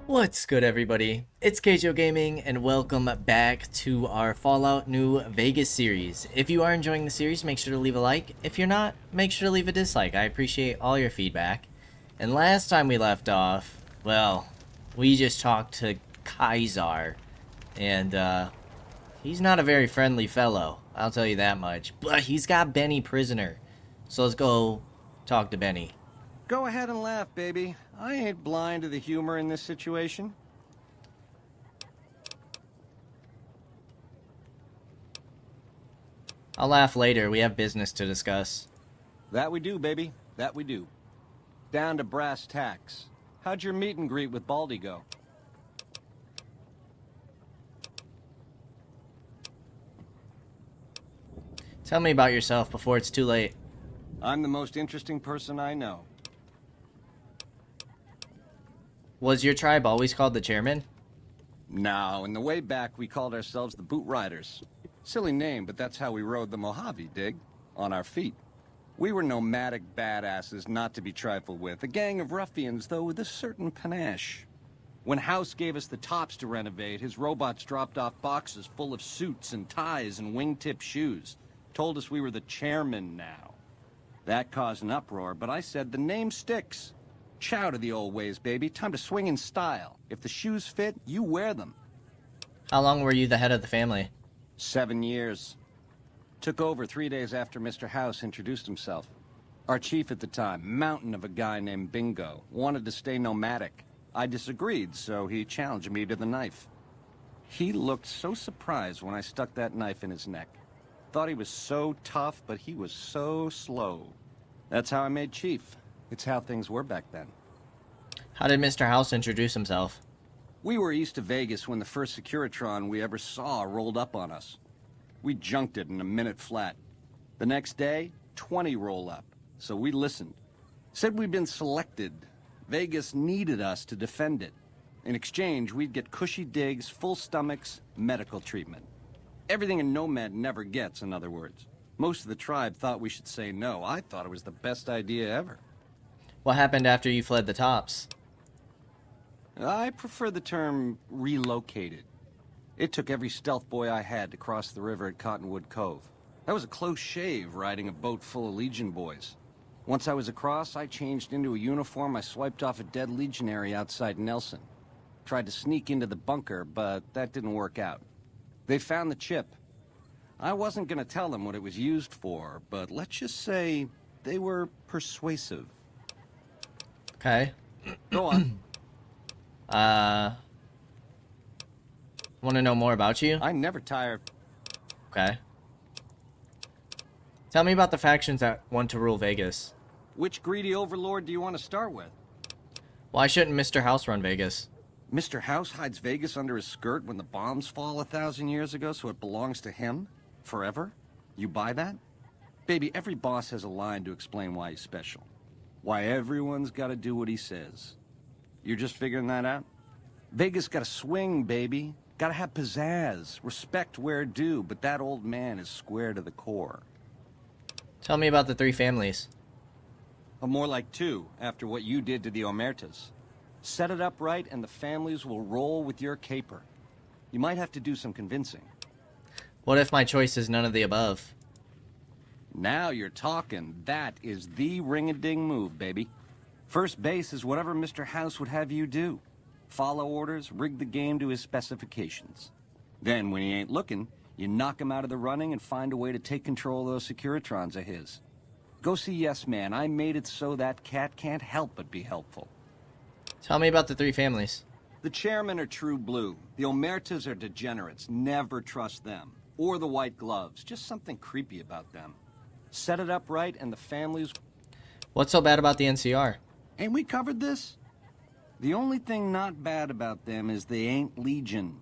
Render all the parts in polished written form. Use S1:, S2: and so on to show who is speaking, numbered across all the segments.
S1: What's good, everybody? It's Kaige-O Gaming, and welcome back to our Fallout New Vegas series. If you are enjoying the series, make sure to leave a like. If you're not, make sure to leave a dislike. I appreciate all your feedback. And last time we left off, well, we just talked to Kaiser, and he's not a very friendly fellow, I'll tell you that much. But he's got Benny prisoner, so let's go talk to Benny.
S2: Go ahead and laugh, baby. I ain't blind to the humor in this situation.
S1: I'll laugh later, we have business to discuss.
S2: That we do, baby. That we do. Down to brass tacks. How'd your meet and greet with Baldy go?
S1: Tell me about yourself before it's too late.
S2: I'm the most interesting person I know.
S1: Was your tribe always called the Chairman?
S2: No, in the way back, we called ourselves the Boot Riders. Silly name, but that's how we rode the Mojave, dig? On our feet. We were nomadic badasses not to be trifled with, a gang of ruffians, though with a certain panache. When House gave us the tops to renovate, his robots dropped off boxes full of suits and ties and wingtip shoes. Told us we were the chairman now. That caused an uproar, but I said the name sticks. Chow to the old ways, baby. Time to swing in style. If the shoes fit, you wear them.
S1: How long were you the head of the family?
S2: 7 years. Took over 3 days after Mr. House introduced himself. Our chief at the time, mountain of a guy named Bingo, wanted to stay nomadic. I disagreed, so he challenged me to the knife. He looked so surprised when I stuck that knife in his neck. Thought he was so tough, but he was so slow. That's how I made chief. It's how things were back then.
S1: How did Mr. House introduce himself?
S2: We were east of Vegas when the first Securitron we ever saw rolled up on us. We junked it in a minute flat. The next day, 20 roll up, so we listened. Said we'd been selected. Vegas needed us to defend it. In exchange, we'd get cushy digs, full stomachs, medical treatment. Everything a nomad never gets, in other words. Most of the tribe thought we should say no. I thought it was the best idea ever.
S1: What happened after you fled the tops?
S2: I prefer the term relocated. It took every stealth boy I had to cross the river at Cottonwood Cove. That was a close shave riding a boat full of Legion boys. Once I was across, I changed into a uniform. I swiped off a dead legionary outside Nelson. Tried to sneak into the bunker, but that didn't work out. They found the chip. I wasn't gonna tell them what it was used for, but let's just say they were persuasive.
S1: Okay.
S2: Go on.
S1: Want to know more about you?
S2: I never tire.
S1: Okay. Tell me about the factions that want to rule Vegas.
S2: Which greedy overlord do you want to start with?
S1: Why shouldn't Mr. House run Vegas?
S2: Mr. House hides Vegas under his skirt when the bombs fall 1,000 years ago, so it belongs to him? Forever? You buy that? Baby, every boss has a line to explain why he's special. Why everyone's gotta do what he says. You're just figuring that out? Vegas gotta swing, baby. Gotta have pizzazz. Respect where due, but that old man is square to the core.
S1: Tell me about the three families.
S2: More like two, after what you did to the Omertas. Set it up right, and the families will roll with your caper. You might have to do some convincing.
S1: What if my choice is none of the above?
S2: Now you're talking. That is the ring-a-ding move, baby. First base is whatever Mr. House would have you do. Follow orders, rig the game to his specifications. Then, when he ain't looking, you knock him out of the running and find a way to take control of those Securitrons of his. Go see Yes Man. I made it so that cat can't help but be helpful.
S1: Tell me about the three families.
S2: The chairmen are true blue. The Omertas are degenerates. Never trust them. Or the white gloves. Just something creepy about them. Set it up right, and the families...
S1: What's so bad about the NCR?
S2: Ain't we covered this? The only thing not bad about them is they ain't Legion.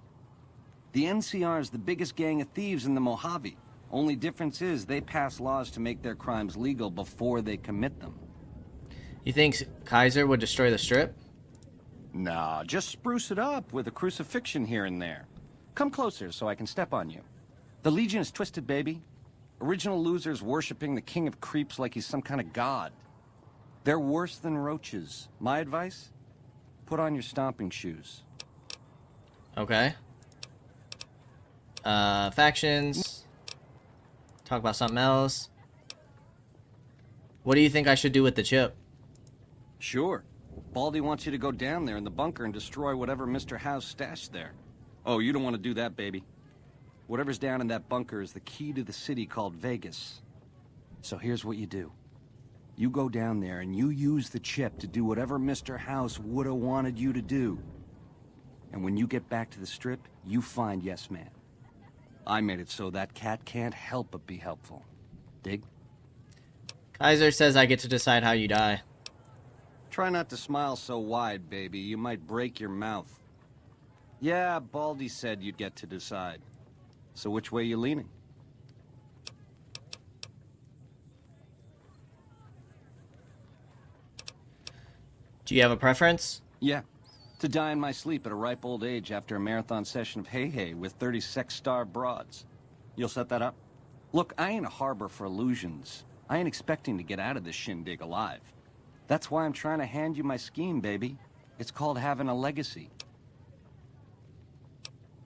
S2: The NCR is the biggest gang of thieves in the Mojave. Only difference is they pass laws to make their crimes legal before they commit them.
S1: You think Kaiser would destroy the Strip?
S2: Nah, just spruce it up with a crucifixion here and there. Come closer so I can step on you. The Legion is twisted, baby. Original losers worshipping the king of creeps like he's some kind of god. They're worse than roaches. My advice? Put on your stomping shoes.
S1: Okay. Factions. Talk about something else. What do you think I should do with the chip?
S2: Sure. Baldy wants you to go down there in the bunker and destroy whatever Mr. House stashed there. Oh, you don't want to do that, baby. Whatever's down in that bunker is the key to the city called Vegas. So here's what you do. You go down there and you use the chip to do whatever Mr. House would have wanted you to do. And when you get back to the strip, you find Yes Man. I made it so that cat can't help but be helpful. Dig?
S1: Kaiser says I get to decide how you die.
S2: Try not to smile so wide, baby. You might break your mouth. Yeah, Baldy said you'd get to decide. So which way you leaning?
S1: Do you have a preference?
S2: Yeah. To die in my sleep at a ripe old age after a marathon session of hey-hey with 30 sex-starved broads. You'll set that up? Look, I ain't a harbor for illusions. I ain't expecting to get out of this shindig alive. That's why I'm trying to hand you my scheme, baby. It's called having a legacy.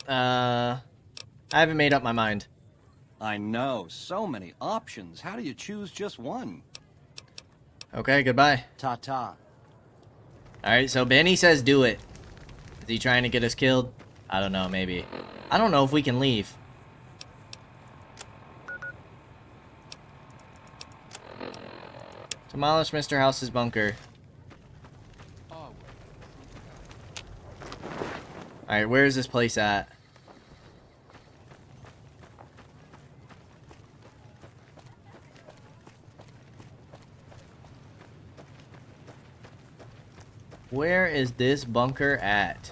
S1: I haven't made up my mind.
S2: I know, so many options. How do you choose just one?
S1: Okay, goodbye.
S2: Ta-ta.
S1: Alright, so Benny says do it. Is he trying to get us killed? I don't know, maybe. I don't know if we can leave. Demolish Mr. House's bunker. Alright, where is this place at? Where is this bunker at?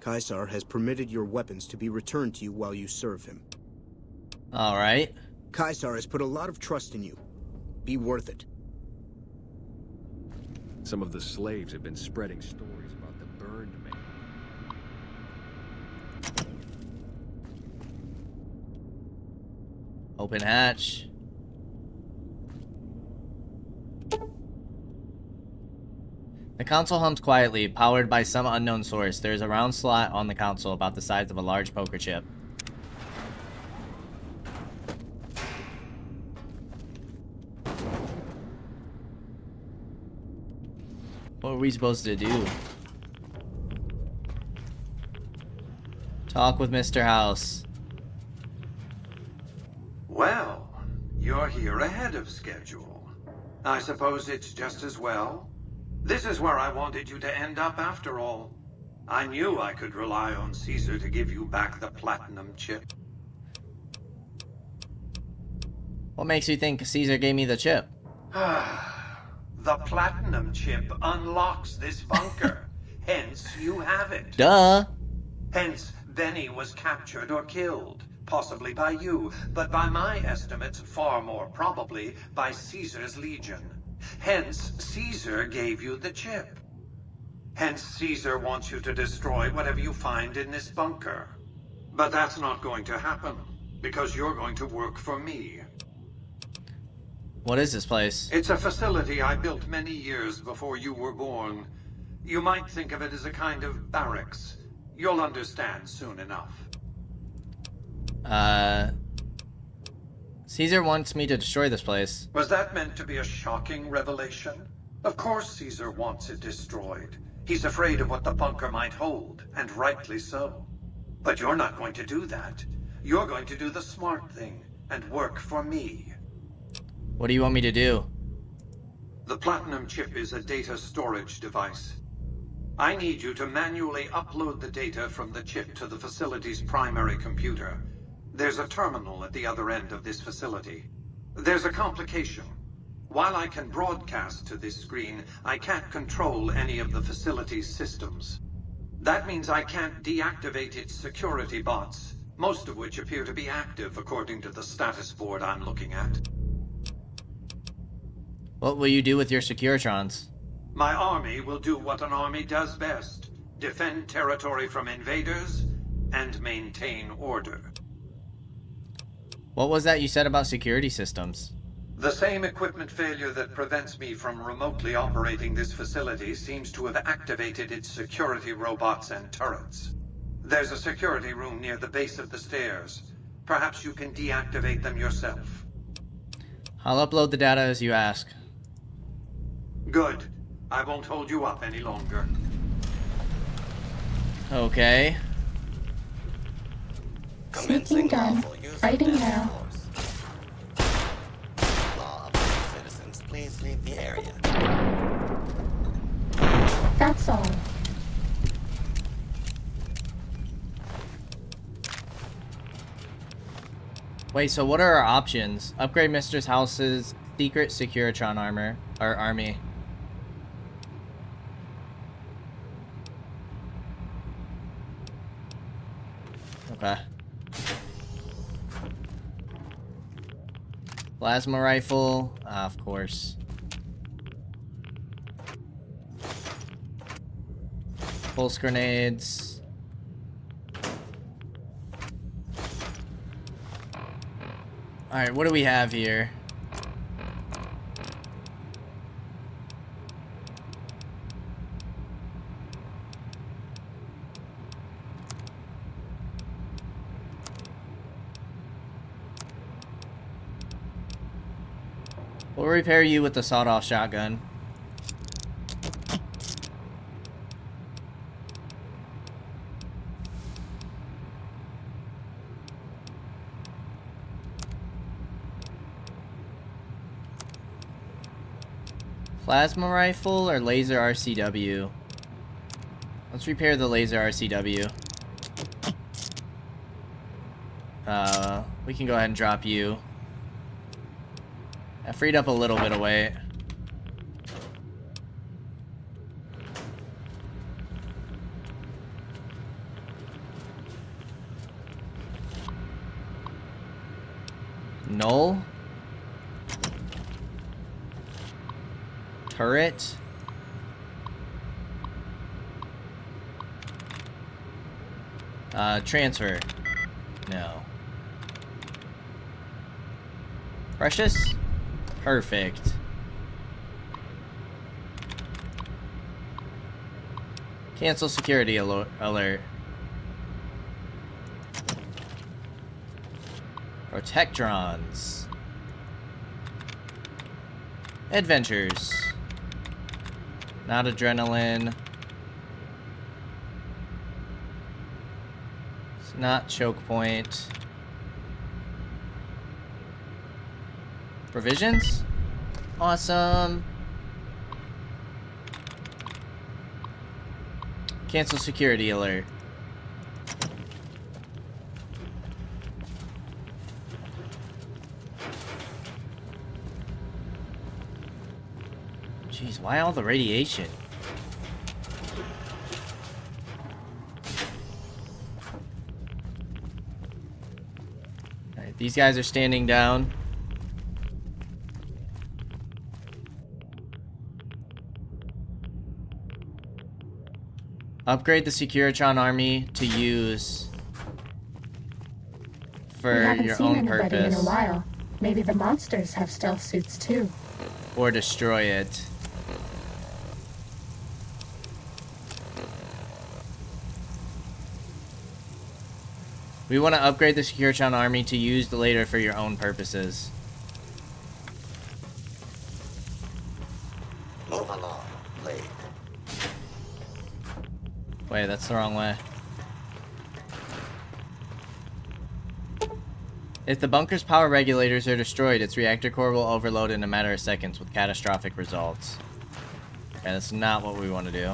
S3: Caesar has permitted your weapons to be returned to you while you serve him.
S1: Alright.
S3: Caesar has put a lot of trust in you. Be worth it.
S4: Some of the slaves have been spreading stories about the burned man.
S1: Open hatch. The console hums quietly, powered by some unknown source. There is a round slot on the console about the size of a large poker chip. What are we supposed to do? Talk with Mr. House.
S5: Well, you're here ahead of schedule. I suppose it's just as well. This is where I wanted you to end up after all. I knew I could rely on Caesar to give you back the platinum chip.
S1: What makes you think Caesar gave me the chip?
S5: The platinum chip unlocks this bunker. Hence, you have it.
S1: Duh!
S5: Hence, Benny was captured or killed. Possibly by you, but by my estimates, far more probably by Caesar's legion. Hence, Caesar gave you the chip. Hence, Caesar wants you to destroy whatever you find in this bunker. But that's not going to happen, because you're going to work for me.
S1: What is this place?
S5: It's a facility I built many years before you were born. You might think of it as a kind of barracks. You'll understand soon enough.
S1: Caesar wants me to destroy this place.
S5: Was that meant to be a shocking revelation? Of course Caesar wants it destroyed. He's afraid of what the bunker might hold, and rightly so. But you're not going to do that. You're going to do the smart thing, and work for me.
S1: What do you want me to do?
S5: The platinum chip is a data storage device. I need you to manually upload the data from the chip to the facility's primary computer. There's a terminal at the other end of this facility. There's a complication. While I can broadcast to this screen, I can't control any of the facility's systems. That means I can't deactivate its security bots, most of which appear to be active according to the status board I'm looking at.
S1: What will you do with your Securitrons?
S5: My army will do what an army does best: defend territory from invaders and maintain order.
S1: What was that you said about security systems?
S5: The same equipment failure that prevents me from remotely operating this facility seems to have activated its security robots and turrets. There's a security room near the base of the stairs. Perhaps you can deactivate them yourself.
S1: I'll upload the data as you ask.
S5: Good. I won't hold you up any longer.
S1: Okay.
S6: Commencing done. Fighting now.
S7: Law abiding citizens, please leave the area.
S6: That's all.
S1: Wait, so what are our options? Upgrade Mistress House's secret Securitron armor, or army. Okay. Plasma rifle, of course. Pulse grenades. Alright, what do we have here? We'll repair you with the sawed-off shotgun. Plasma rifle or laser RCW? Let's repair the laser RCW. We can go ahead and drop you. I freed up a little bit of weight. Null. Turret. Transfer. No. Precious? Perfect. Cancel security alert. Protectrons. Adventures. Not adrenaline. It's not choke point. Provisions? Awesome. Cancel security alert. Jeez, why all the radiation? Alright, these guys are standing down. Upgrade the Securitron army to use for
S6: We haven't
S1: your
S6: seen
S1: own
S6: anybody in a
S1: purpose.
S6: while. Maybe the monsters have stealth suits too.
S1: Or destroy it. We want to upgrade the Securitron army to use later for your own purposes.
S7: Move along, Blade.
S1: Wait, that's the wrong way. If the bunker's power regulators are destroyed, its reactor core will overload in a matter of seconds with catastrophic results. Okay, that's not what we want to do.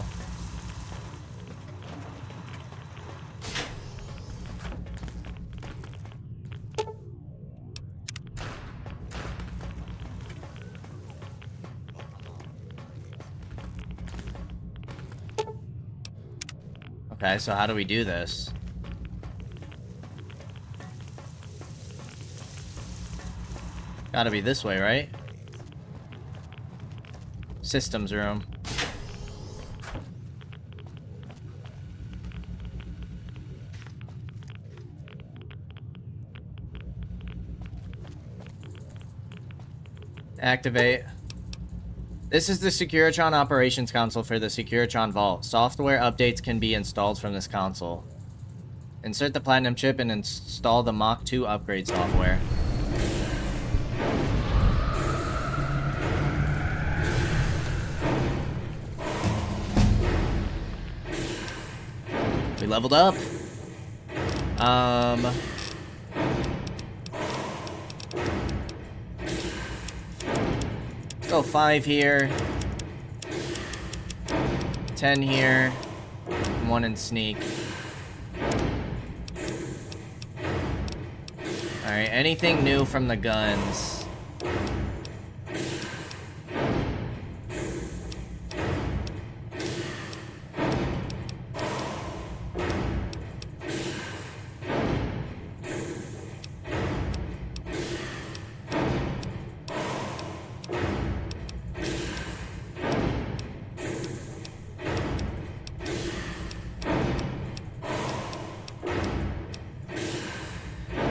S1: Okay, so how do we do this? Gotta be this way, right? Systems room. Activate. This is the Securitron Operations Console for the Securitron Vault. Software updates can be installed from this console. Insert the Platinum chip and install the Mach 2 upgrade software. We leveled up. Let's go 5 here. 10 here. 1 in sneak. Alright, anything new from the guns?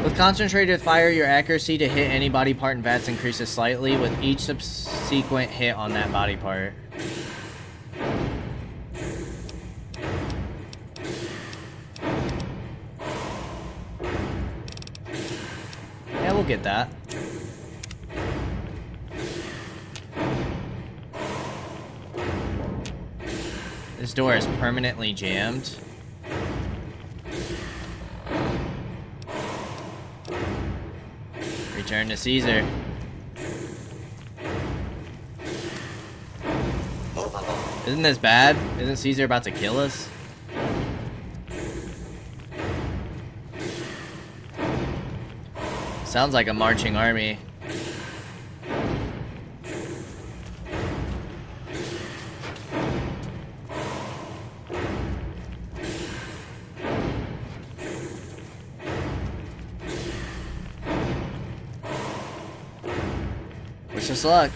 S1: With concentrated fire, your accuracy to hit any body part in VATS increases slightly with each subsequent hit on that body part. Yeah, we'll get that. This door is permanently jammed. Return to Caesar. Isn't this bad? Isn't Caesar about to kill us? Sounds like a marching army. Wish us luck.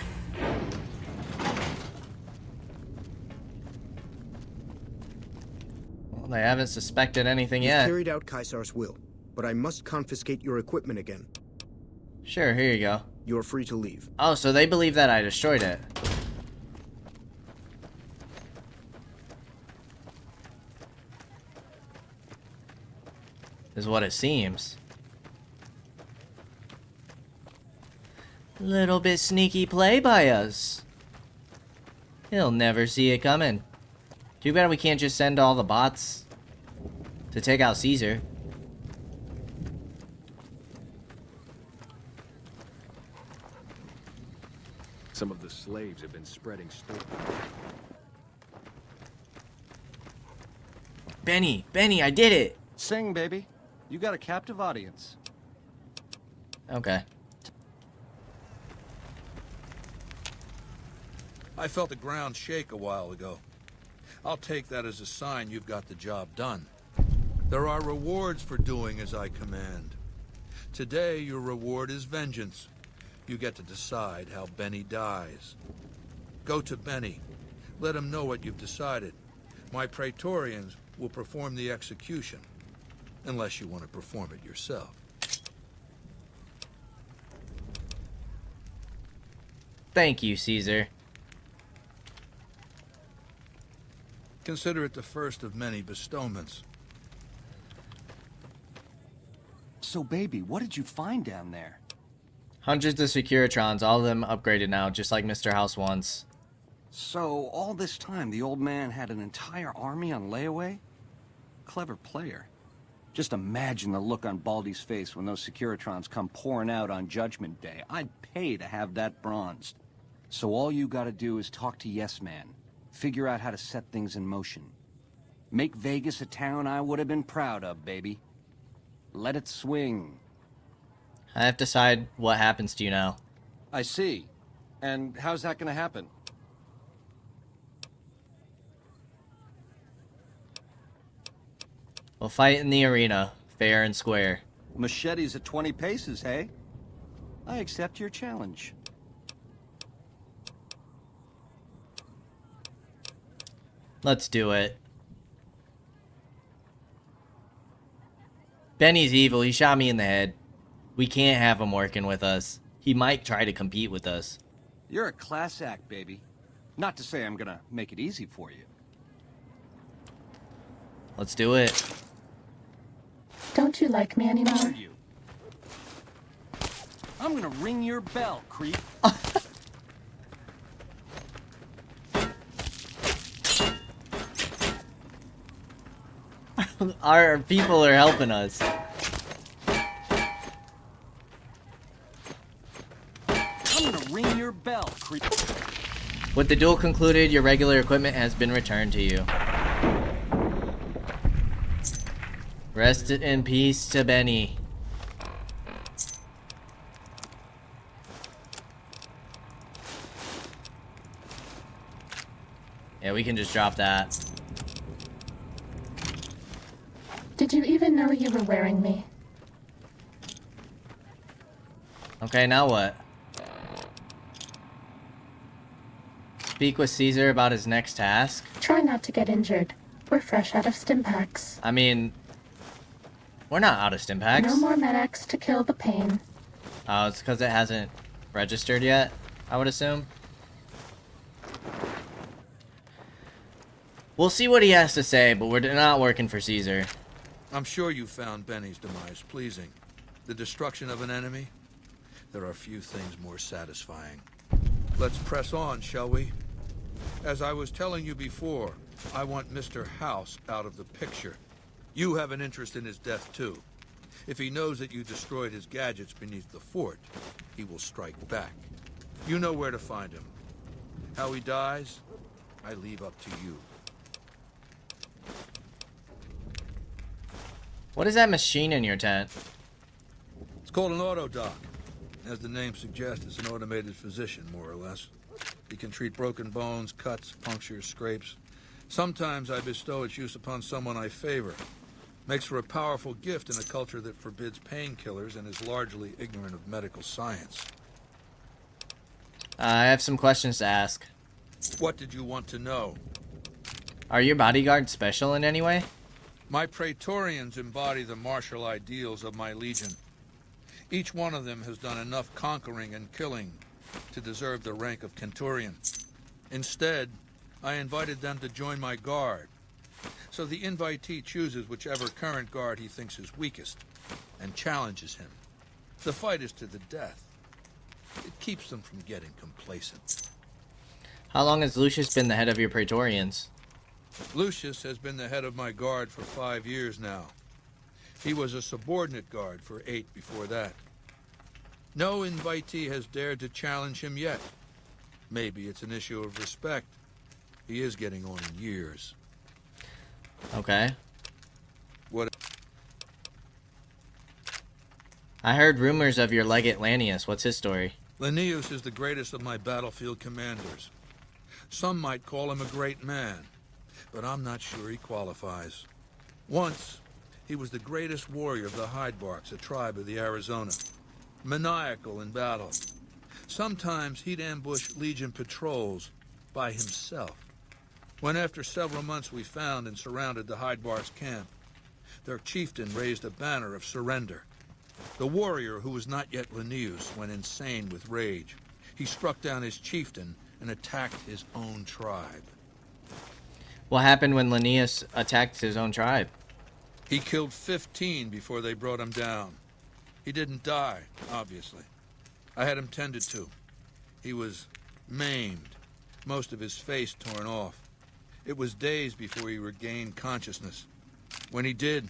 S1: Well, they haven't suspected anything
S3: You've
S1: yet.
S3: carried out Caesar's will, but I must confiscate your equipment again.
S1: Sure, here you go.
S3: You are free to leave.
S1: Oh, so they believe that I destroyed it. Is what it seems. Little bit sneaky play by us. He'll never see it coming. Too bad we can't just send all the bots to take out Caesar.
S4: Some of the slaves have been spreading stories.
S1: Benny, I did it.
S2: Sing, baby. You got a captive audience.
S1: Okay.
S8: I felt the ground shake a while ago. I'll take that as a sign you've got the job done. There are rewards for doing as I command. Today, your reward is vengeance. You get to decide how Benny dies. Go to Benny. Let him know what you've decided. My Praetorians will perform the execution, unless you want to perform it yourself.
S1: Thank you, Caesar.
S8: Consider it the first of many bestowments.
S2: So, baby, what did you find down there?
S1: Hundreds of Securitrons, all of them upgraded now, just like Mr. House wants.
S2: So, all this time, the old man had an entire army on layaway? Clever player. Just imagine the look on Baldy's face when those Securitrons come pouring out on Judgment Day. I'd pay to have that bronzed. So all you gotta do is talk to Yes Man. Figure out how to set things in motion. Make Vegas a town I would have been proud of, baby. Let it swing.
S1: I have to decide what happens to you now.
S2: I see. And how's that gonna happen?
S1: We'll fight in the arena, fair and square.
S2: Machetes at 20 paces, hey? I accept your challenge.
S1: Let's do it. Benny's evil. He shot me in the head. We can't have him working with us. He might try to compete with us.
S2: You're a class act, baby. Not to say I'm gonna make it easy for you.
S1: Let's do it.
S6: Don't you like me
S2: Who are
S6: anymore?
S2: you? I'm gonna ring your bell, creep.
S1: Our people are helping us.
S2: I'm gonna ring your bell, creep.
S1: With the duel concluded, your regular equipment has been returned to you. Rest in peace to Benny. Yeah, we can just drop that.
S6: Did you even know you were wearing me?
S1: Okay, now what? Speak with Caesar about his next task.
S6: Try not to get injured. We're fresh out of stim packs.
S1: I mean, we're not out of stim packs.
S6: No more medics to kill the pain.
S1: Oh, it's because it hasn't registered yet, I would assume. We'll see what he has to say, but we're not working for Caesar.
S8: I'm sure you found Benny's demise pleasing. The destruction of an enemy? There are few things more satisfying. Let's press on, shall we? As I was telling you before, I want Mr. House out of the picture. You have an interest in his death, too. If he knows that you destroyed his gadgets beneath the fort, he will strike back. You know where to find him. How he dies, I leave up to you.
S1: What is that machine in your tent?
S8: It's called an autodoc. As the name suggests, it's an automated physician, more or less. He can treat broken bones, cuts, punctures, scrapes. Sometimes I bestow its use upon someone I favor. Makes for a powerful gift in a culture that forbids painkillers and is largely ignorant of medical science.
S1: I have some questions to ask.
S8: What did you want to know?
S1: Are your bodyguards special in any way?
S8: My Praetorians embody the martial ideals of my legion. Each one of them has done enough conquering and killing to deserve the rank of Centurion. Instead, I invited them to join my guard. So the invitee chooses whichever current guard he thinks is weakest and challenges him. The fight is to the death. It keeps them from getting complacent.
S1: How long has Lucius been the head of your Praetorians?
S8: Lucius has been the head of my guard for 5 years now. He was a subordinate guard for 8 before that. No invitee has dared to challenge him yet. Maybe it's an issue of respect. He is getting on in years.
S1: Okay.
S8: What?
S1: I heard rumors of your legate Lanius. What's his story?
S8: Linnaeus is the greatest of my battlefield commanders. Some might call him a great man, but I'm not sure he qualifies. Once, he was the greatest warrior of the Hydebarks, a tribe of the Arizona. Maniacal in battle. Sometimes he'd ambush Legion patrols by himself. When after several months we found and surrounded the Hydebarks camp, their chieftain raised a banner of surrender. The warrior, who was not yet Linnaeus, went insane with rage. He struck down his chieftain and attacked his own tribe.
S1: What happened when Linnaeus attacked his own tribe?
S8: He killed 15 before they brought him down. He didn't die, obviously. I had him tended to. He was maimed, most of his face torn off. It was days before he regained consciousness. When he did,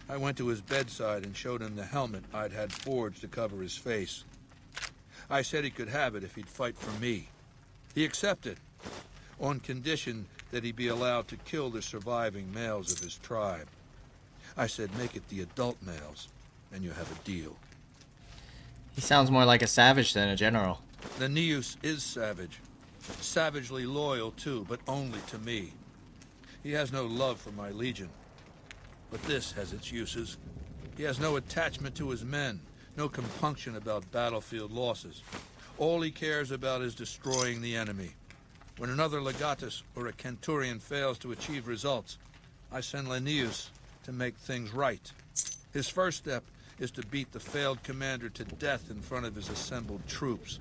S8: I went to his bedside and showed him the helmet I'd had forged to cover his face. I said he could have it if he'd fight for me. He accepted, on condition that he be allowed to kill the surviving males of his tribe. I said, make it the adult males, and you have a deal.
S1: He sounds more like a savage than a general.
S8: Linnaeus is savage. Savagely loyal, too, but only to me. He has no love for my legion. But this has its uses. He has no attachment to his men, no compunction about battlefield losses. All he cares about is destroying the enemy. When another legatus or a centurion fails to achieve results, I send Linnaeus to make things right. His first step is to beat the failed commander to death in front of his assembled troops.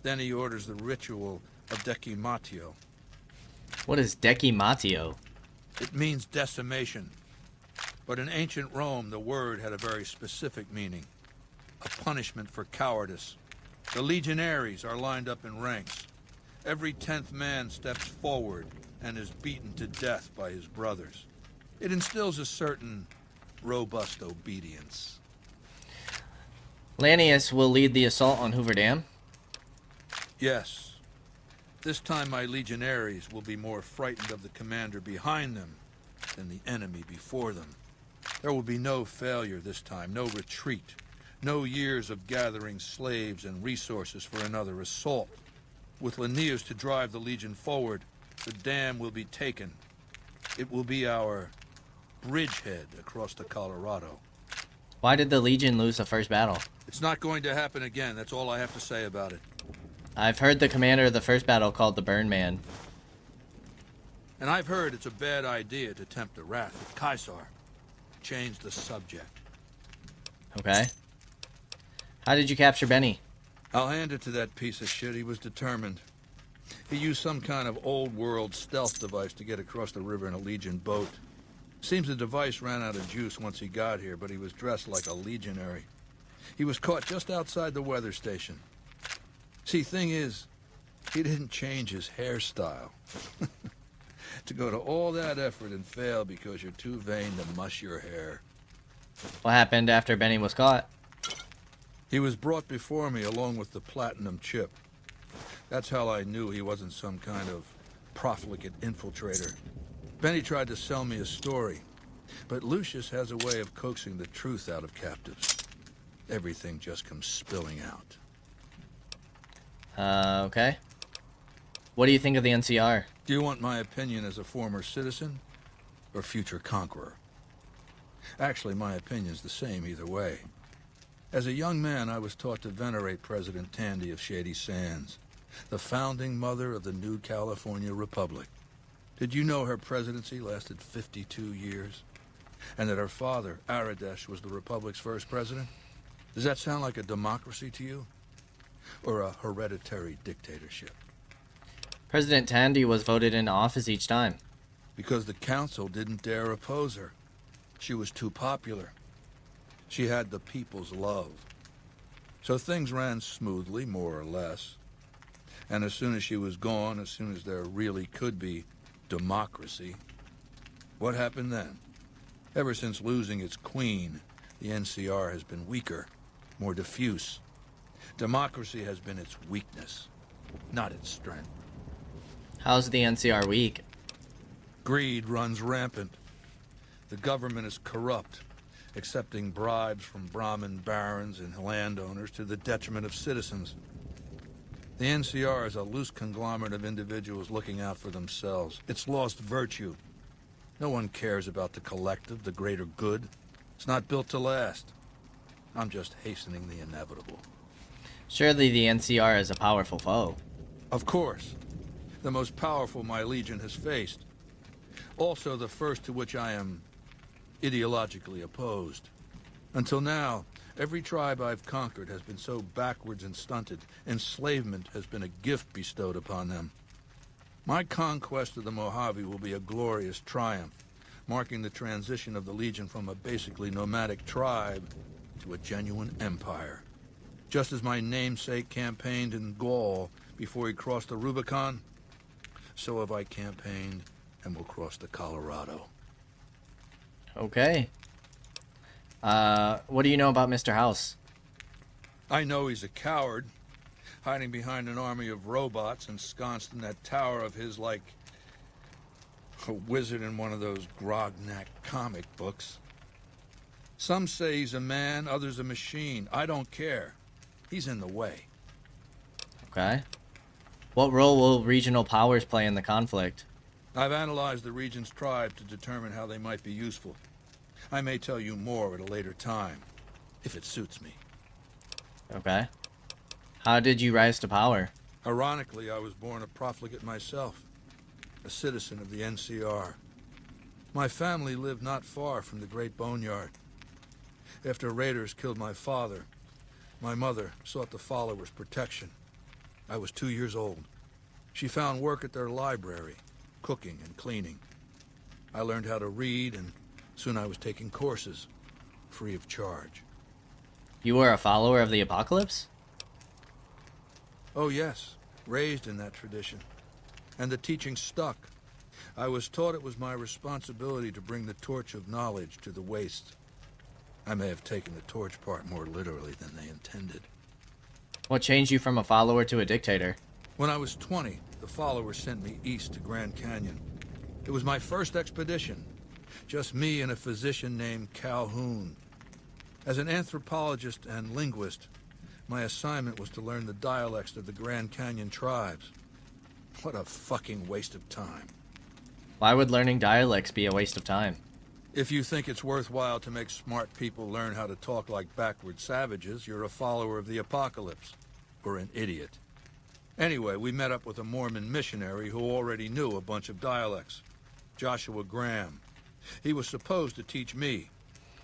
S8: Then he orders the ritual of decimatio.
S1: What is decimatio?
S8: It means decimation. But in ancient Rome, the word had a very specific meaning. A punishment for cowardice. The legionaries are lined up in ranks. Every 10th man steps forward and is beaten to death by his brothers. It instills a certain robust obedience.
S1: Lanius will lead the assault on Hoover Dam?
S8: Yes. This time my legionaries will be more frightened of the commander behind them than the enemy before them. There will be no failure this time, no retreat, no years of gathering slaves and resources for another assault. With Linnaeus to drive the Legion forward, the dam will be taken. It will be our bridgehead across the Colorado.
S1: Why did the Legion lose the first battle?
S8: It's not going to happen again, that's all I have to say about it.
S1: I've heard the commander of the first battle called the Burn Man.
S8: And I've heard it's a bad idea to tempt the wrath of Caesar. Change the subject.
S1: Okay. How did you capture Benny?
S8: I'll hand it to that piece of shit. He was determined. He used some kind of old-world stealth device to get across the river in a Legion boat. Seems the device ran out of juice once he got here, but he was dressed like a legionary. He was caught just outside the weather station. See, thing is, he didn't change his hairstyle. To go to all that effort and fail because you're too vain to mush your hair.
S1: What happened after Benny was caught?
S8: He was brought before me along with the platinum chip. That's how I knew he wasn't some kind of profligate infiltrator. Benny tried to sell me a story, but Lucius has a way of coaxing the truth out of captives. Everything just comes spilling out.
S1: Okay. What do you think of the NCR?
S8: Do you want my opinion as a former citizen or future conqueror? Actually, my opinion's the same either way. As a young man, I was taught to venerate President Tandy of Shady Sands, the founding mother of the new California Republic. Did you know her presidency lasted 52 years? And that her father, Aradesh, was the Republic's first president? Does that sound like a democracy to you? Or a hereditary dictatorship?
S1: President Tandy was voted into office each time.
S8: Because the council didn't dare oppose her. She was too popular. She had the people's love. So things ran smoothly, more or less. And as soon as she was gone, as soon as there really could be democracy, what happened then? Ever since losing its queen, the NCR has been weaker, more diffuse. Democracy has been its weakness, not its strength.
S1: How's the NCR weak?
S8: Greed runs rampant. The government is corrupt, accepting bribes from Brahmin barons and landowners to the detriment of citizens. The NCR is a loose conglomerate of individuals looking out for themselves. It's lost virtue. No one cares about the collective, the greater good. It's not built to last. I'm just hastening the inevitable.
S1: Surely the NCR is a powerful foe.
S8: Of course. The most powerful my legion has faced. Also the first to which I am ideologically opposed. Until now, every tribe I've conquered has been so backwards and stunted, enslavement has been a gift bestowed upon them. My conquest of the Mojave will be a glorious triumph, marking the transition of the Legion from a basically nomadic tribe to a genuine empire. Just as my namesake campaigned in Gaul before he crossed the Rubicon, so have I campaigned and will cross the Colorado.
S1: Okay. What do you know about Mr. House?
S8: I know he's a coward, hiding behind an army of robots ensconced in that tower of his like a wizard in one of those Grognak comic books. Some say he's a man, others a machine. I don't care. He's in the way.
S1: Okay. What role will regional powers play in the conflict?
S8: I've analyzed the region's tribe to determine how they might be useful. I may tell you more at a later time, if it suits me.
S1: Okay. How did you rise to power?
S8: Ironically, I was born a profligate myself, a citizen of the NCR. My family lived not far from the Great Boneyard. After raiders killed my father, my mother sought the followers' protection. I was 2 years old. She found work at their library, cooking and cleaning. I learned how to read, and soon I was taking courses, free of charge.
S1: You were a follower of the apocalypse?
S8: Oh yes, raised in that tradition. And the teaching stuck. I was taught it was my responsibility to bring the torch of knowledge to the waste. I may have taken the torch part more literally than they intended.
S1: What changed you from a follower to a dictator?
S8: When I was 20, the followers sent me east to Grand Canyon. It was my first expedition. Just me and a physician named Calhoun. As an anthropologist and linguist, my assignment was to learn the dialects of the Grand Canyon tribes. What a fucking waste of time.
S1: Why would learning dialects be a waste of time?
S8: If you think it's worthwhile to make smart people learn how to talk like backward savages, you're a follower of the apocalypse. Or an idiot. Anyway, we met up with a Mormon missionary who already knew a bunch of dialects. Joshua Graham. He was supposed to teach me,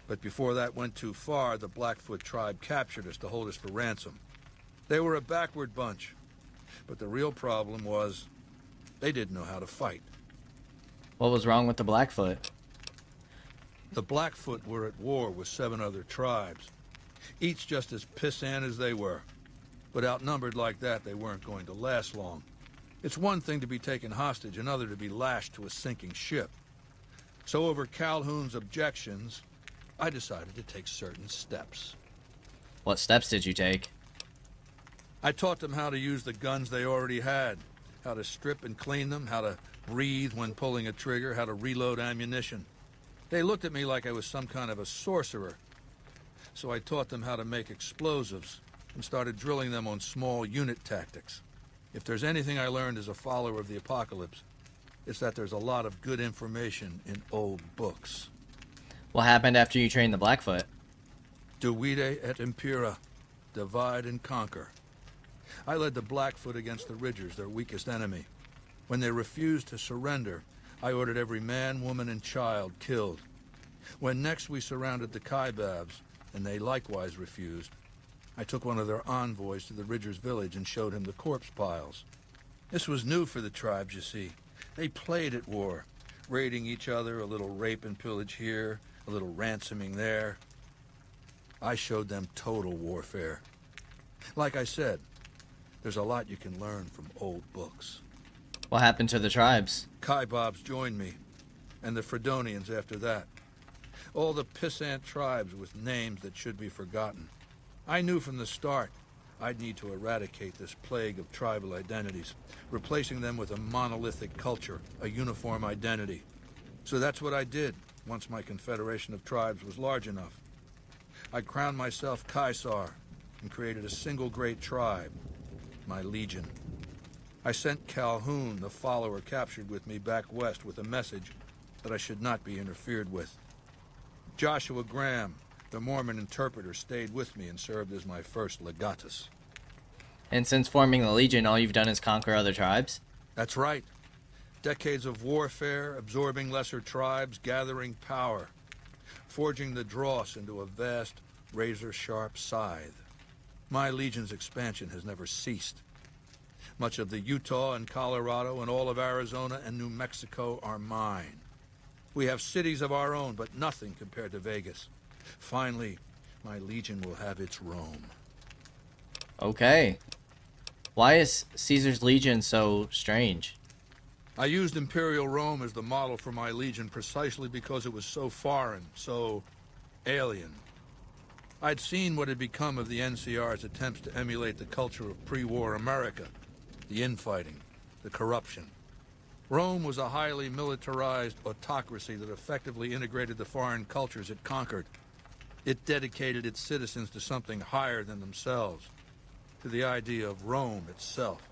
S8: but before that went too far, the Blackfoot tribe captured us to hold us for ransom. They were a backward bunch, but the real problem was they didn't know how to fight.
S1: What was wrong with the Blackfoot?
S8: The Blackfoot were at war with 7 other tribes, each just as pissant as they were. But outnumbered like that, they weren't going to last long. It's one thing to be taken hostage, another to be lashed to a sinking ship. So over Calhoun's objections, I decided to take certain steps.
S1: What steps did you take?
S8: I taught them how to use the guns they already had, how to strip and clean them, how to breathe when pulling a trigger, how to reload ammunition. They looked at me like I was some kind of a sorcerer. So I taught them how to make explosives and started drilling them on small unit tactics. If there's anything I learned as a follower of the apocalypse, it's that there's a lot of good information in old books.
S1: What happened after you trained the Blackfoot?
S8: Divide et impera, divide and conquer. I led the Blackfoot against the Ridgers, their weakest enemy. When they refused to surrender, I ordered every man, woman, and child killed. When next we surrounded the Kaibabs, and they likewise refused, I took one of their envoys to the Ridgers' village and showed him the corpse piles. This was new for the tribes, you see. They played at war, raiding each other, a little rape and pillage here, a little ransoming there. I showed them total warfare. Like I said, there's a lot you can learn from old books.
S1: What happened to the tribes?
S8: Kaibabs joined me, and the Fredonians after that. All the pissant tribes with names that should be forgotten. I knew from the start I'd need to eradicate this plague of tribal identities, replacing them with a monolithic culture, a uniform identity. So that's what I did once my confederation of tribes was large enough. I crowned myself Caesar and created a single great tribe, my legion. I sent Calhoun, the follower captured with me, back west with a message that I should not be interfered with. Joshua Graham, the Mormon interpreter, stayed with me and served as my first legatus.
S1: And since forming the Legion, all you've done is conquer other tribes?
S8: That's right. Decades of warfare, absorbing lesser tribes, gathering power, forging the dross into a vast, razor-sharp scythe. My Legion's expansion has never ceased. Much of the Utah and Colorado and all of Arizona and New Mexico are mine. We have cities of our own, but nothing compared to Vegas. Finally, my Legion will have its Rome.
S1: Okay. Why is Caesar's Legion so strange?
S8: I used Imperial Rome as the model for my Legion precisely because it was so foreign, so alien. I'd seen what had become of the NCR's attempts to emulate the culture of pre-war America. The infighting, the corruption. Rome was a highly militarized autocracy that effectively integrated the foreign cultures it conquered. It dedicated its citizens to something higher than themselves, to the idea of Rome itself.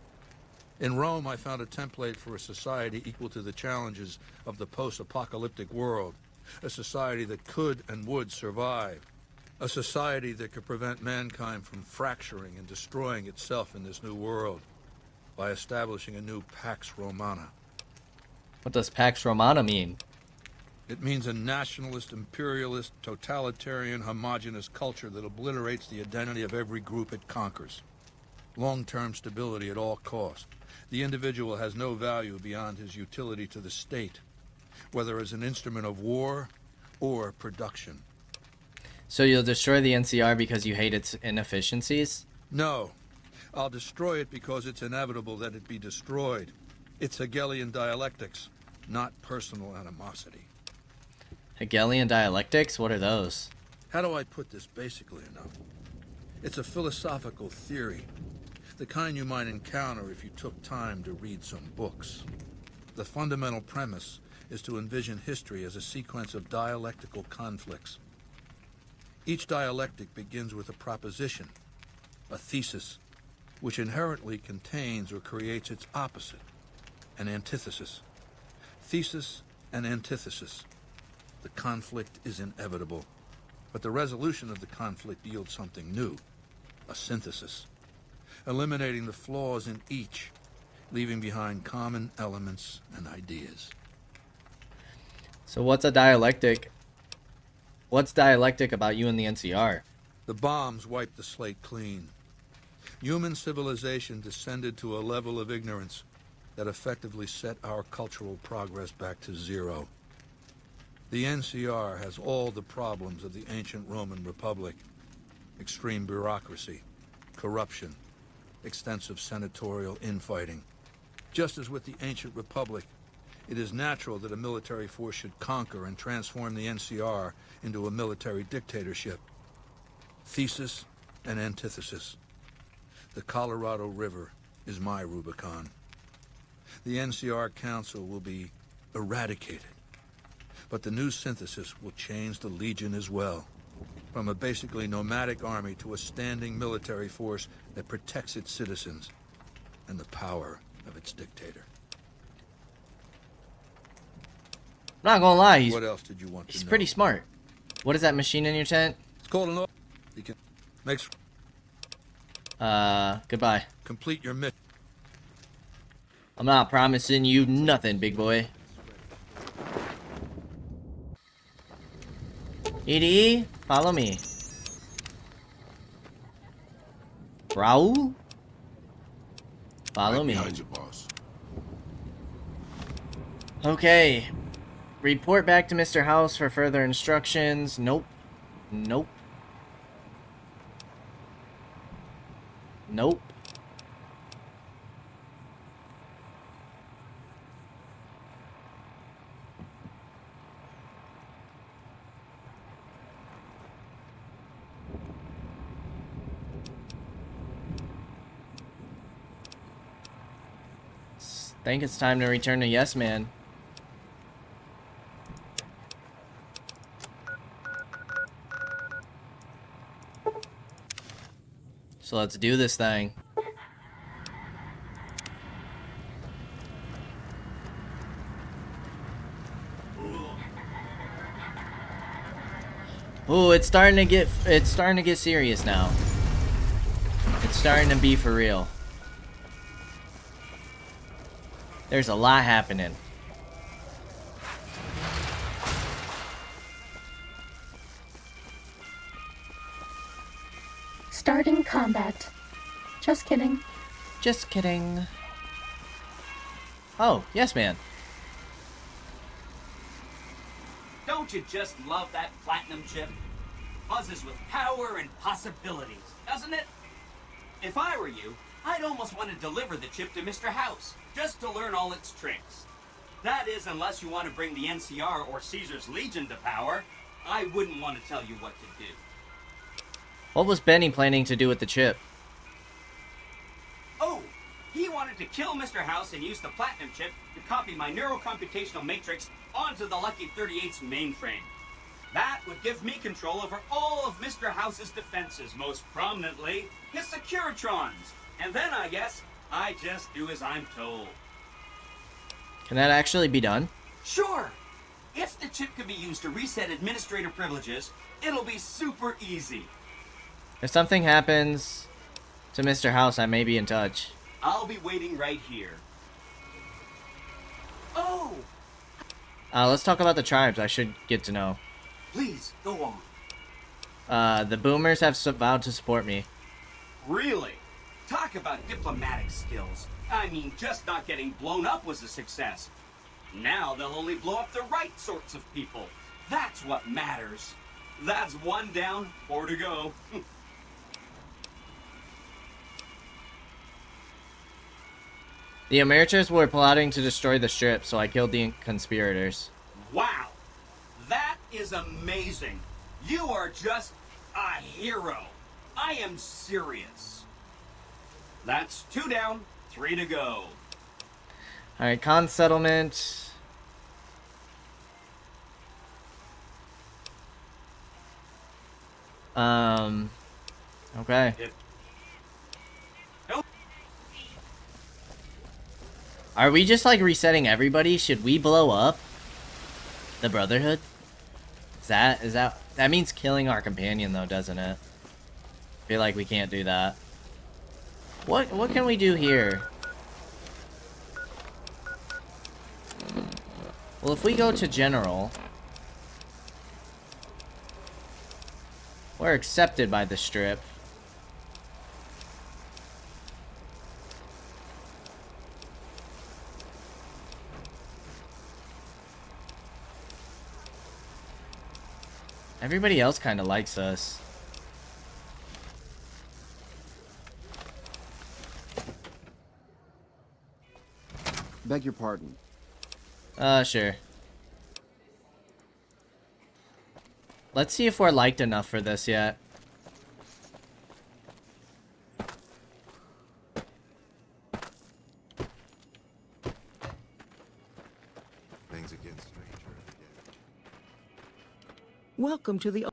S8: In Rome, I found a template for a society equal to the challenges of the post-apocalyptic world, a society that could and would survive, a society that could prevent mankind from fracturing and destroying itself in this new world by establishing a new Pax Romana.
S1: What does Pax Romana mean?
S8: It means a nationalist, imperialist, totalitarian, homogenous culture that obliterates the identity of every group it conquers. Long-term stability at all cost. The individual has no value beyond his utility to the state, whether as an instrument of war or production.
S1: So you'll destroy the NCR because you hate its inefficiencies?
S8: No. I'll destroy it because it's inevitable that it be destroyed. It's Hegelian dialectics, not personal animosity.
S1: Hegelian dialectics? What are those?
S8: How do I put this basically enough? It's a philosophical theory, the kind you might encounter if you took time to read some books. The fundamental premise is to envision history as a sequence of dialectical conflicts. Each dialectic begins with a proposition, a thesis, which inherently contains or creates its opposite, an antithesis. Thesis and antithesis. The conflict is inevitable, but the resolution of the conflict yields something new, a synthesis, eliminating the flaws in each, leaving behind common elements and ideas.
S1: So what's a dialectic? What's dialectic about you and the NCR?
S8: The bombs wiped the slate clean. Human civilization descended to a level of ignorance that effectively set our cultural progress back to zero. The NCR has all the problems of the ancient Roman Republic. Extreme bureaucracy, corruption, extensive senatorial infighting. Just as with the ancient Republic, it is natural that a military force should conquer and transform the NCR into a military dictatorship. Thesis and antithesis. The Colorado River is my Rubicon. The NCR Council will be eradicated. But the new synthesis will change the Legion as well. From a basically nomadic army to a standing military force that protects its citizens and the power of its dictator.
S1: I'm not gonna lie,
S8: What else did you want to know?
S1: he's pretty smart. What is that machine in your tent?
S8: It's called an... You can... Makes...
S1: Goodbye.
S8: Complete your mission.
S1: I'm not promising you nothing, big boy. EDE, follow me. Raul? Follow me.
S9: Behind you, boss.
S1: Okay. Report back to Mr. House for further instructions. Nope. Nope. Nope. Think it's time to return to Yes Man. So let's do this thing. Ooh, it's starting to get serious now. It's starting to be for real. There's a lot happening.
S6: Starting combat. Just kidding.
S1: Just kidding. Oh, Yes Man.
S10: Don't you just love that platinum chip? Buzzes with power and possibilities, doesn't it? If I were you, I'd almost want to deliver the chip to Mr. House, just to learn all its tricks. That is, unless you want to bring the NCR or Caesar's Legion to power. I wouldn't want to tell you what to do.
S1: What was Benny planning to do with the chip?
S10: Oh, he wanted to kill Mr. House and use the platinum chip to copy my neurocomputational matrix onto the Lucky 38's mainframe. That would give me control over all of Mr. House's defenses, most prominently his Securitrons. And then I guess I just do as I'm told.
S1: Can that actually be done?
S10: Sure. If the chip can be used to reset administrator privileges, it'll be super easy.
S1: If something happens to Mr. House, I may be in touch.
S10: I'll be waiting right here. Oh!
S1: Let's talk about the tribes. I should get to know.
S10: Please, go on.
S1: The boomers have vowed to support me.
S10: Really? Talk about diplomatic skills. I mean, just not getting blown up was a success. Now they'll only blow up the right sorts of people. That's what matters. That's 1 down, 4 to go.
S1: The amateurs were plotting to destroy the strip, so I killed the conspirators.
S10: Wow. That is amazing. You are just a hero. I am serious. That's 2 down, 3 to go.
S1: Alright, con settlement. Okay.
S10: Nope.
S1: Are we just like resetting everybody? Should we blow up the Brotherhood? That means killing our companion though, doesn't it? I feel like we can't do that. What can we do here? Well, if we go to general, we're accepted by the strip. Everybody else kind of likes us.
S9: Beg your pardon.
S1: Sure. Let's see if we're liked enough for this yet.
S11: Things against stranger.
S12: Welcome to the...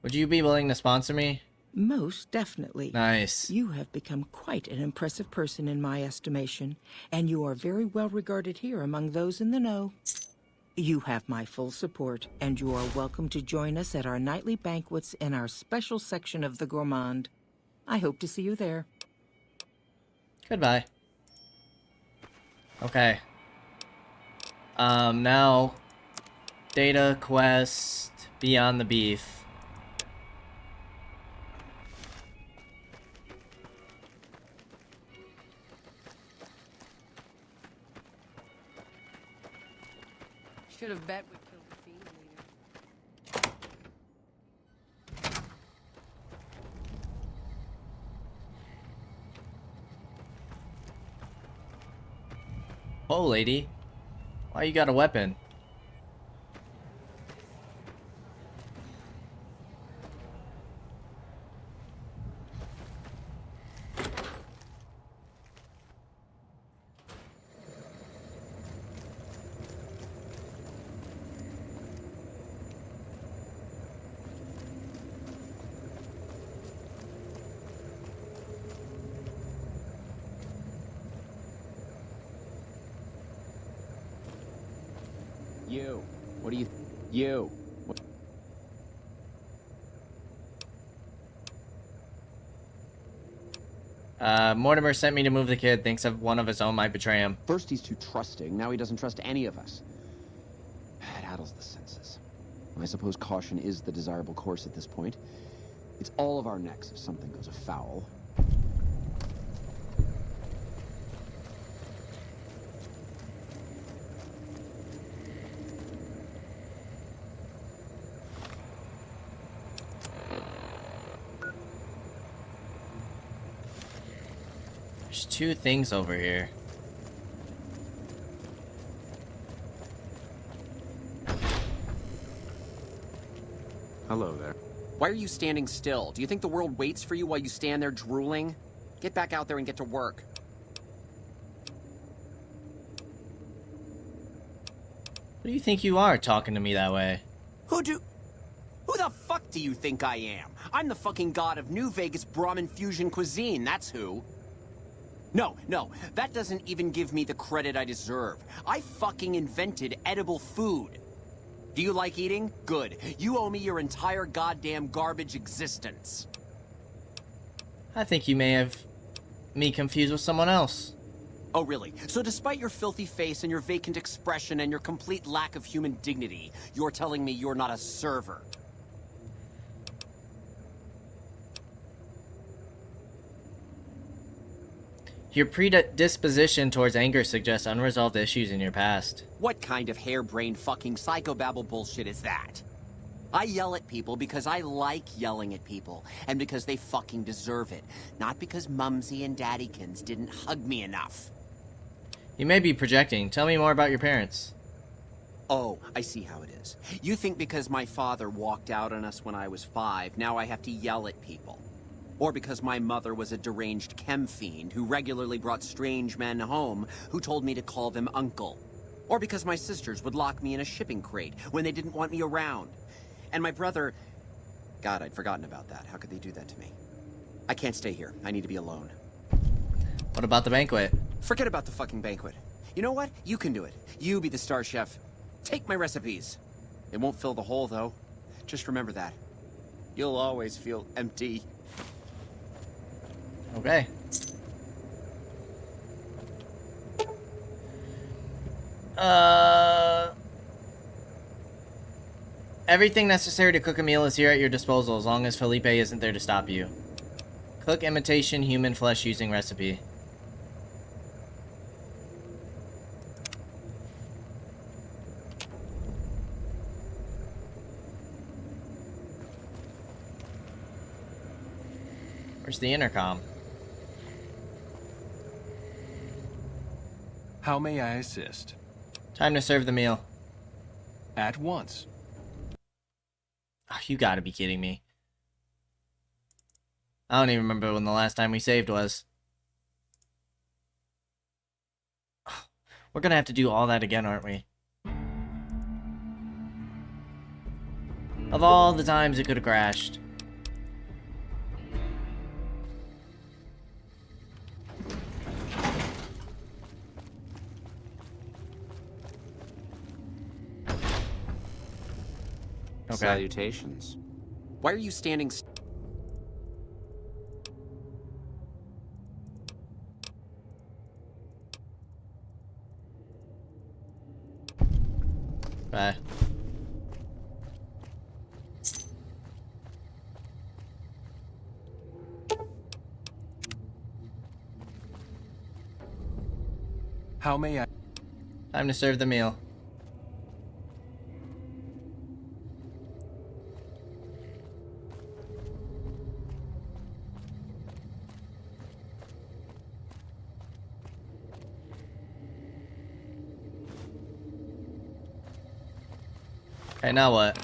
S1: Would you be willing to sponsor me?
S12: Most definitely.
S1: Nice.
S12: You have become quite an impressive person in my estimation, and you are very well regarded here among those in the know. You have my full support, and you are welcome to join us at our nightly banquets in our special section of the Gourmand. I hope to see you there.
S1: Goodbye. Okay. Now, data quest Beyond the Beef.
S13: Should have bet we killed the fiend leader.
S1: Oh, lady. Why you got a weapon?
S9: You. What do you... You. What...
S1: Mortimer sent me to move the kid. Thinks of one of his own might betray him.
S9: First he's too trusting, now he doesn't trust any of us. It addles the senses. I suppose caution is the desirable course at this point. It's all of our necks if something goes afoul.
S1: There's 2 things over here.
S9: Hello there.
S14: Why are you standing still? Do you think the world waits for you while you stand there drooling? Get back out there and get to work.
S1: Who do you think you are talking to me that way?
S14: Who the fuck do you think I am? I'm the fucking god of New Vegas Brahmin fusion cuisine, that's who. No, that doesn't even give me the credit I deserve. I fucking invented edible food. Do you like eating? Good. You owe me your entire goddamn garbage existence.
S1: I think you may have me confused with someone else.
S14: Oh, really? So despite your filthy face and your vacant expression and your complete lack of human dignity, you're telling me you're not a server?
S1: Your predisposition towards anger suggests unresolved issues in your past.
S14: What kind of harebrained fucking psychobabble bullshit is that? I yell at people because I like yelling at people, and because they fucking deserve it. Not because Mumsy and Daddykins didn't hug me enough.
S1: You may be projecting. Tell me more about your parents.
S14: Oh, I see how it is. You think because my father walked out on us when I was 5, now I have to yell at people. Or because my mother was a deranged chem fiend who regularly brought strange men home who told me to call them uncle. Or because my sisters would lock me in a shipping crate when they didn't want me around. And my brother... God, I'd forgotten about that. How could they do that to me? I can't stay here. I need to be alone.
S1: What about the banquet?
S14: Forget about the fucking banquet. You know what? You can do it. You be the star chef. Take my recipes. It won't fill the hole, though. Just remember that. You'll always feel empty.
S1: Okay. Everything necessary to cook a meal is here at your disposal as long as Felipe isn't there to stop you. Cook imitation human flesh using recipe. Where's the intercom?
S15: How may I assist?
S1: Time to serve the meal.
S15: At once.
S1: Oh, you gotta be kidding me. I don't even remember when the last time we saved was. We're gonna have to do all that again, aren't we? Of all the times it could have crashed.
S14: Okay. Salutations. Why are you standing
S1: Bye.
S15: How may I...
S1: Time to serve the meal. Okay, now what?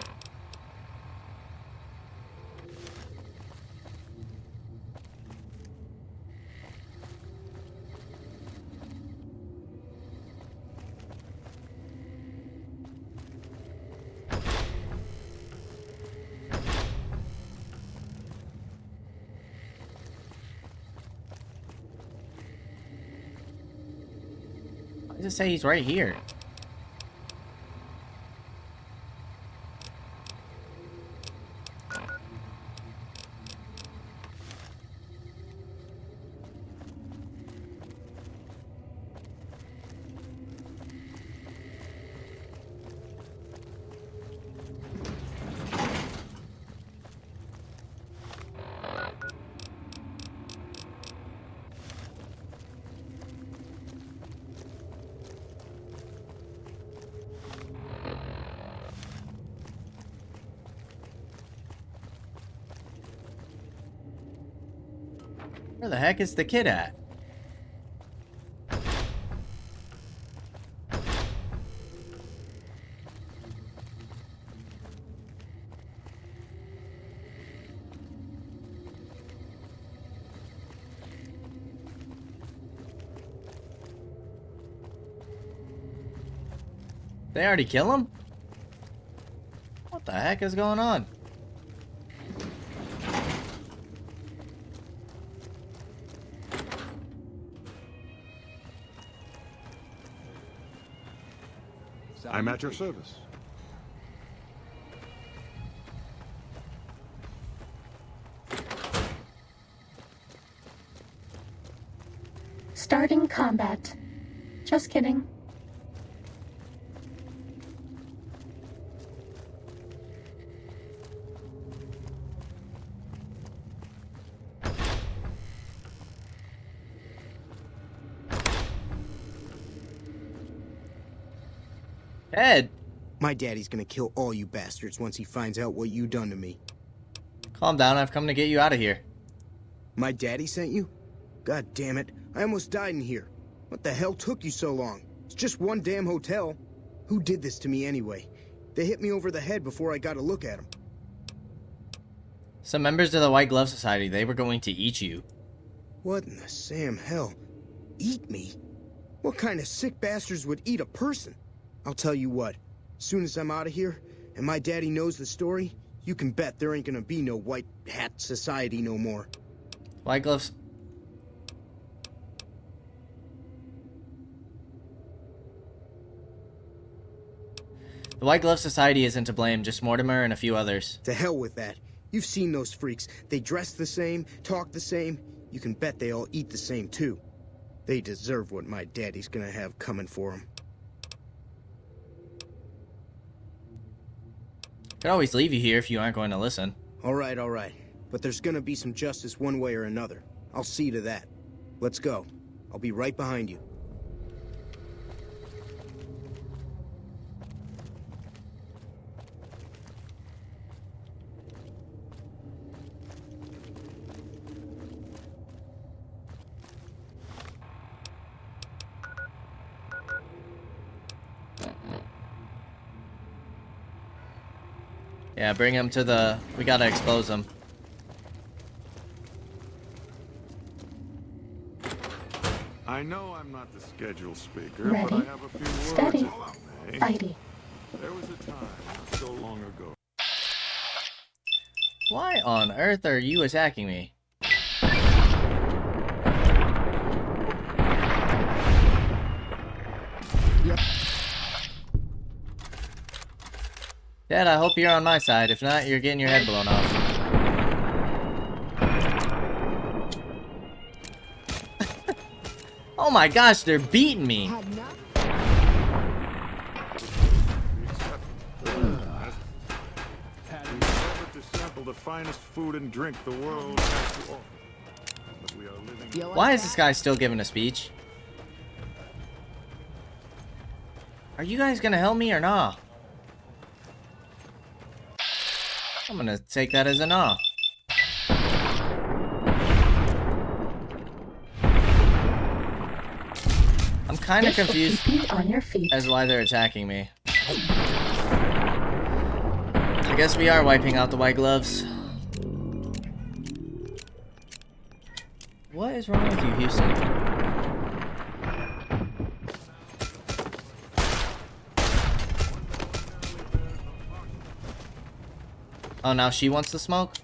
S1: Why does it say he's right here? Where the heck is the kid at? They already kill him? What the heck is going on?
S11: I'm at your service.
S6: Starting combat. Just kidding.
S1: Ed!
S3: My daddy's gonna kill all you bastards once he finds out what you done to me.
S1: Calm down, I've come to get you out of here.
S3: My daddy sent you? God damn it, I almost died in here. What the hell took you so long? It's just one damn hotel. Who did this to me anyway? They hit me over the head before I got a look at them.
S1: Some members of the White Glove Society, they were going to eat you.
S3: What in the Sam hell? Eat me? What kind of sick bastards would eat a person? I'll tell you what, as soon as I'm out of here, and my daddy knows the story, you can bet there ain't gonna be no White Hat Society no more.
S1: White Gloves... The White Glove Society isn't to blame, just Mortimer and a few others.
S3: To hell with that. You've seen those freaks. They dress the same, talk the same. You can bet they all eat the same too. They deserve what my daddy's gonna have coming for them.
S1: Could always leave you here if you aren't going to listen.
S3: All right. But there's gonna be some justice one way or another. I'll see to that. Let's go. I'll be right behind you.
S1: Yeah, bring him to the... We gotta expose him.
S11: I know I'm not the scheduled speaker,
S6: Ready,
S11: but I have a few words.
S6: steady,
S11: if I may.
S6: fighty.
S11: There was a time not so long ago.
S1: Why on earth are you attacking me?
S3: Yep.
S1: Dad, I hope you're on my side. If not, you're getting your head blown off. Oh my gosh, they're beating me.
S11: To sample the finest food and drink the world has to offer. But we are living...
S1: Why is this guy still giving a speech? Are you guys gonna help me or not? I'm gonna take that as a nah. I'm kind of confused
S6: On your feet.
S1: as why they're attacking me. I guess we are wiping out the White Gloves. What is wrong with you, Houston? Oh, now she wants to smoke?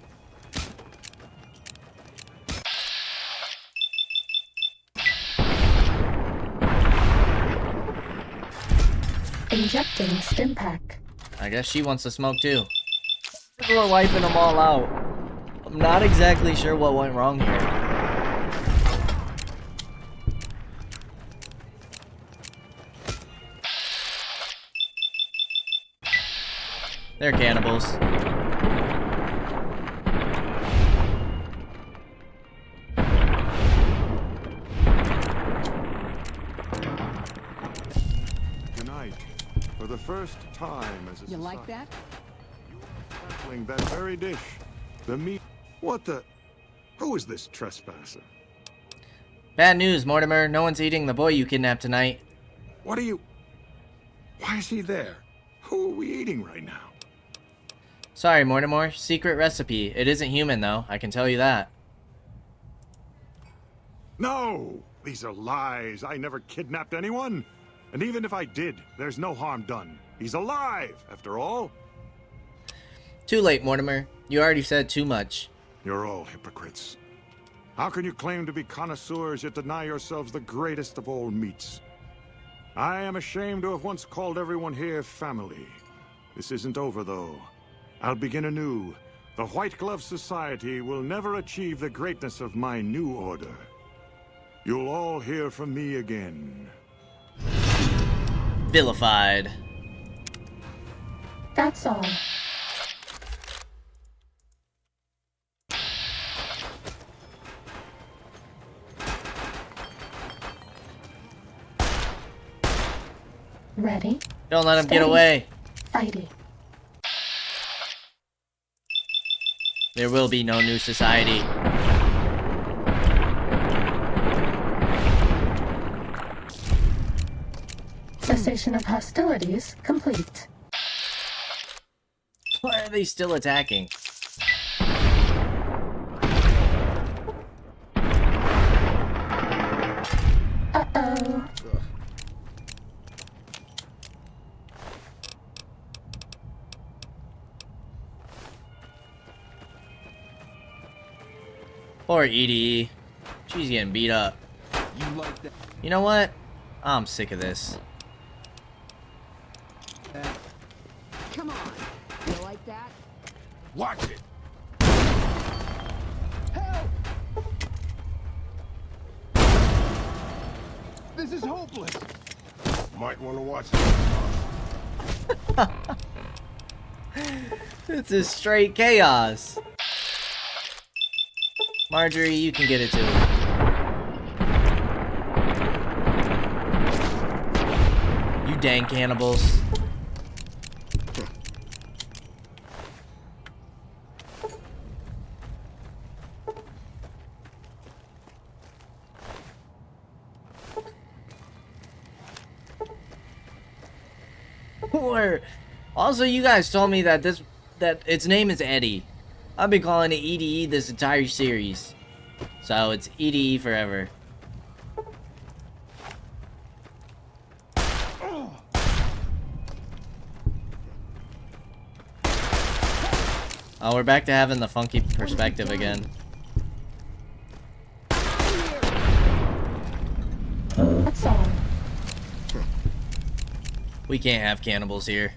S6: Injecting stim pack.
S1: I guess she wants to smoke too. We're wiping them all out. I'm not exactly sure what went wrong here. They're cannibals.
S11: Tonight, for the first time as a
S13: You like
S11: society,
S13: that?
S11: sampling that very dish. The meat... What the... Who is this trespasser?
S1: Bad news, Mortimer. No one's eating the boy you kidnapped tonight.
S11: What are you... Why is he there? Who are we eating right now?
S1: Sorry, Mortimer. Secret recipe. It isn't human, though. I can tell you that.
S11: No! These are lies. I never kidnapped anyone. And even if I did, there's no harm done. He's alive, after all.
S1: Too late, Mortimer. You already said too much.
S11: You're all hypocrites. How can you claim to be connoisseurs yet deny yourselves the greatest of all meats? I am ashamed to have once called everyone here family. This isn't over, though. I'll begin anew. The White Glove Society will never achieve the greatness of my new order. You'll all hear from me again.
S1: Vilified.
S6: That's all. Ready,
S1: Don't let him get
S6: Steady.
S1: away.
S6: Fighting.
S1: There will be no new society.
S6: Cessation of hostilities complete.
S1: Why are they still attacking?
S6: Uh-oh.
S1: Poor EDE. She's getting beat up.
S14: You like that?
S1: You know what? I'm sick of this.
S13: Come on. You like that?
S8: Watch it.
S14: Help! This is hopeless.
S11: Might want to watch
S1: This is straight chaos. Marjorie, you can get it too. You dang cannibals. Or also, you guys told me that that its name is Eddie. I've been calling it EDE this entire series, so it's EDE forever. Oh, we're back to having the funky perspective again.
S6: That's all.
S1: We can't have cannibals here.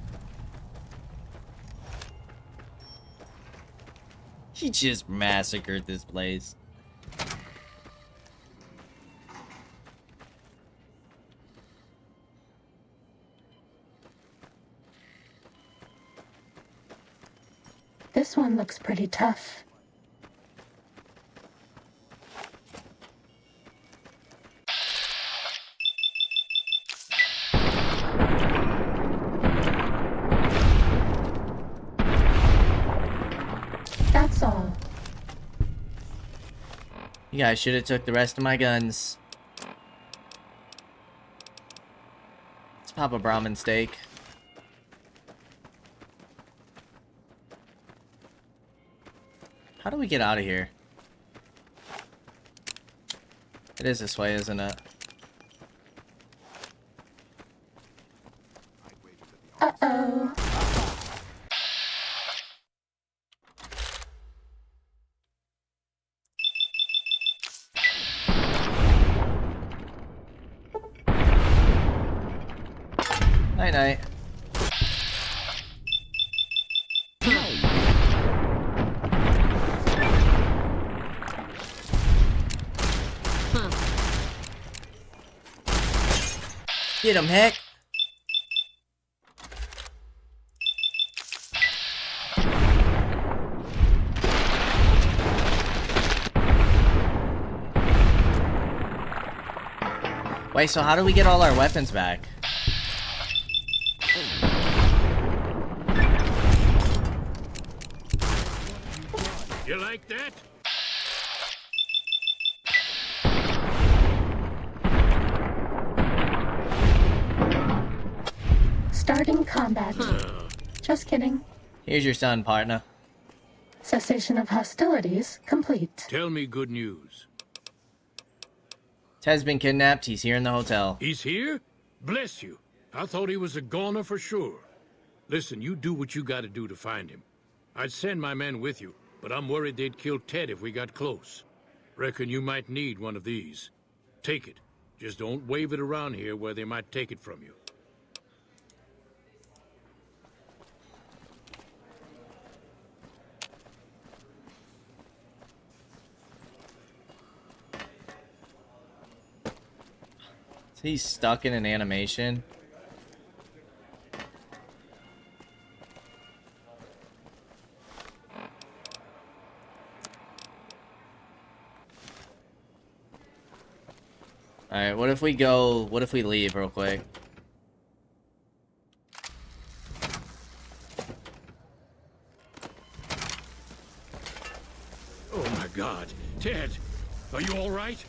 S1: He just massacred this place.
S6: This one looks pretty tough. That's all.
S1: You guys should have took the rest of my guns. Let's pop a Brahmin steak. How do we get out of here? It is this way, isn't it?
S6: Uh-oh.
S1: Night-night. Get him, Heck. Wait, so how do we get all our weapons back?
S8: You like that?
S6: Starting combat. Just kidding.
S1: Here's your son, partner.
S6: Cessation of hostilities complete.
S8: Tell me good news.
S1: Ted's been kidnapped. He's here in the hotel.
S8: He's here? Bless you. I thought he was a goner for sure. Listen, you do what you gotta do to find him. I'd send my men with you, but I'm worried they'd kill Ted if we got close. Reckon you might need one of these. Take it. Just don't wave it around here where they might take it from you.
S1: He's stuck in an animation. Alright, what if we leave real quick?
S4: God. Ted, are you all right?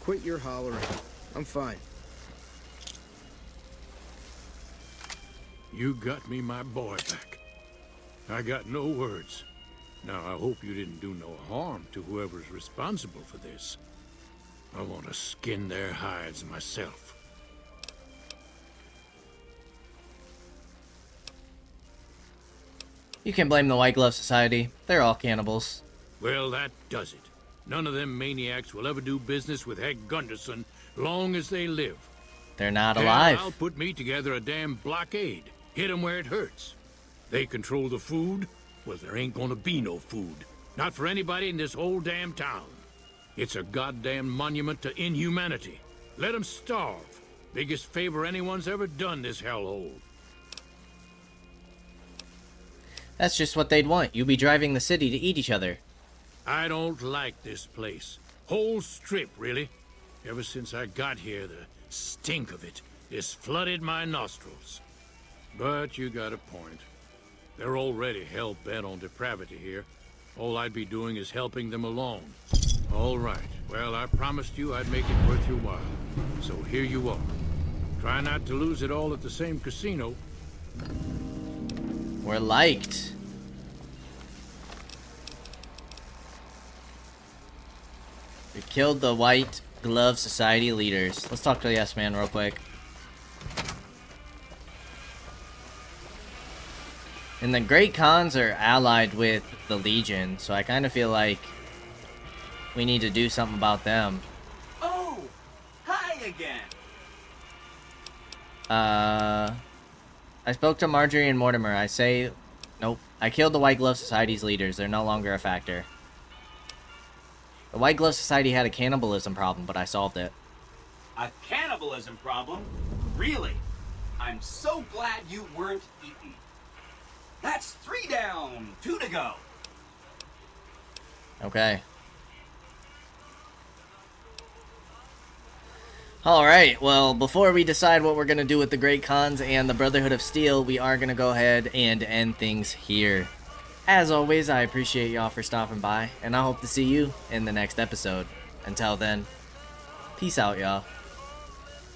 S3: Quit your hollering. I'm fine.
S4: You got me my boy back. I got no words. Now, I hope you didn't do no harm to whoever's responsible for this. I want to skin their hides myself.
S1: You can blame the White Glove Society. They're all cannibals.
S4: Well, that does it. None of them maniacs will ever do business with Heck Gunderson long as they live.
S1: They're not
S4: Hell,
S1: alive.
S4: I'll put me together a damn blockade. Hit 'em where it hurts. They control the food. Well, there ain't gonna be no food. Not for anybody in this whole damn town. It's a goddamn monument to inhumanity. Let 'em starve. Biggest favor anyone's ever done this hellhole.
S1: That's just what they'd want. You be driving the city to eat each other.
S4: I don't like this place. Whole strip, really. Ever since I got here, the stink of it has flooded my nostrils. But you got a point. They're already hell-bent on depravity here. All I'd be doing is helping them along. All right. Well, I promised you I'd make it worth your while. So here you are. Try not to lose it all at the same casino.
S1: We're liked. We killed the White Glove Society leaders. Let's talk to the Yes Man real quick. And the Great Khans are allied with the Legion, so I kind of feel like we need to do something about them.
S10: Oh, hi again.
S1: I spoke to Marjorie and Mortimer. I say, nope. I killed the White Glove Society's leaders. They're no longer a factor. The White Glove Society had a cannibalism problem, but I solved it.
S10: A cannibalism problem? Really? I'm so glad you weren't eaten. That's 3 down, 2 to go.
S1: Okay. Alright, well, before we decide what we're going to do with the Great Khans and the Brotherhood of Steel, we are going to go ahead and end things here. As always, I appreciate y'all for stopping by, and I hope to see you in the next episode. Until then, peace out, y'all.